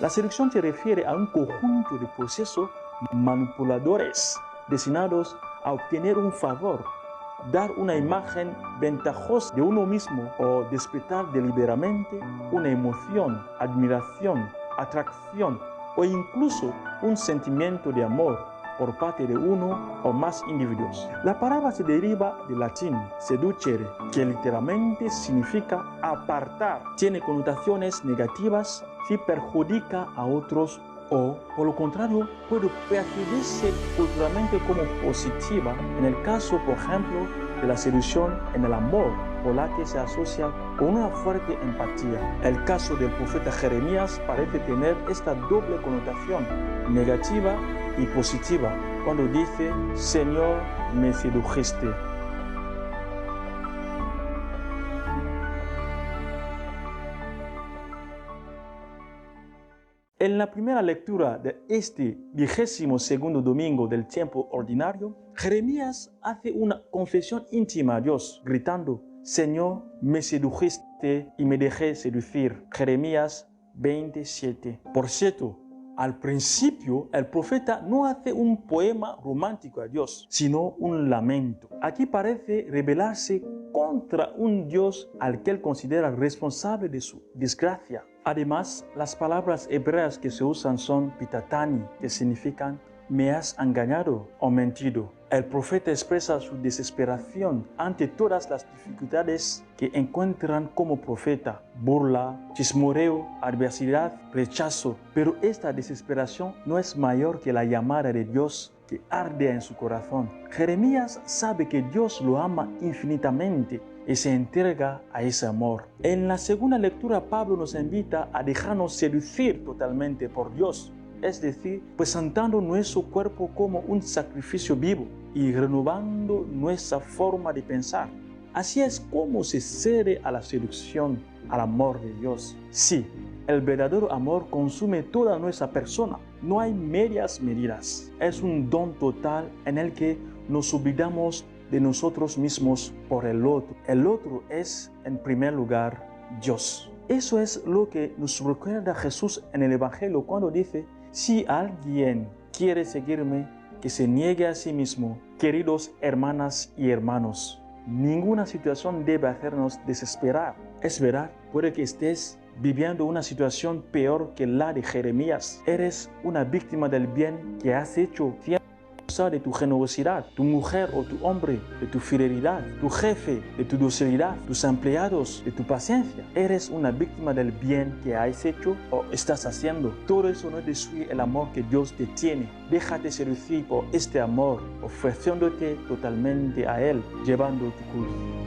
La seducción se refiere a un conjunto de procesos manipuladores destinados a obtener un favor, dar una imagen ventajosa de uno mismo o despertar deliberadamente una emoción, admiración, atracción o incluso un sentimiento de amor por parte de uno o más individuos. La palabra se deriva del latín seducere, que literalmente significa apartar. Tiene connotaciones negativas si perjudica a otros o, por lo contrario, puede percibirse culturalmente como positiva en el caso, por ejemplo, de la seducción en el amor, por la que se asocia con una fuerte empatía. El caso del profeta Jeremías parece tener esta doble connotación, negativa y positiva, cuando dice, Señor, me sedujiste. En la primera lectura de este 22º domingo del tiempo ordinario, Jeremías hace una confesión íntima a Dios, gritando, Señor, me sedujiste y me dejé seducir. Jeremías 27. Por cierto, al principio, el profeta no hace un poema romántico a Dios, sino un lamento. Aquí parece rebelarse contra un Dios al que él considera responsable de su desgracia. Además, las palabras hebreas que se usan son pitatani, que significan me has engañado o mentido. El profeta expresa su desesperación ante todas las dificultades que encuentran como profeta: burla, chismoreo, adversidad, rechazo. Pero esta desesperación no es mayor que la llamada de Dios que arde en su corazón. Jeremías sabe que Dios lo ama infinitamente y se entrega a ese amor. En la segunda lectura, Pablo nos invita a dejarnos seducir totalmente por Dios, es decir, presentando nuestro cuerpo como un sacrificio vivo y renovando nuestra forma de pensar. Así es como se cede a la seducción, al amor de Dios. Sí, el verdadero amor consume toda nuestra persona. No hay medias medidas. Es un don total en el que nos olvidamos de nosotros mismos por el otro. El otro es, en primer lugar, Dios. Eso es lo que nos recuerda Jesús en el Evangelio cuando dice, si alguien quiere seguirme, que se niegue a sí mismo. Queridos hermanas y hermanos, ninguna situación debe hacernos desesperar. Es verdad, puede que estés viviendo una situación peor que la de Jeremías. Eres una víctima del bien que has hecho, de tu generosidad, tu mujer o tu hombre, de tu fidelidad, tu jefe, de tu docilidad, tus empleados, de tu paciencia. Eres una víctima del bien que has hecho o estás haciendo. Todo eso no destruye el amor que Dios te tiene. Déjate seducir por este amor, ofreciéndote totalmente a Él, llevando tu cruz.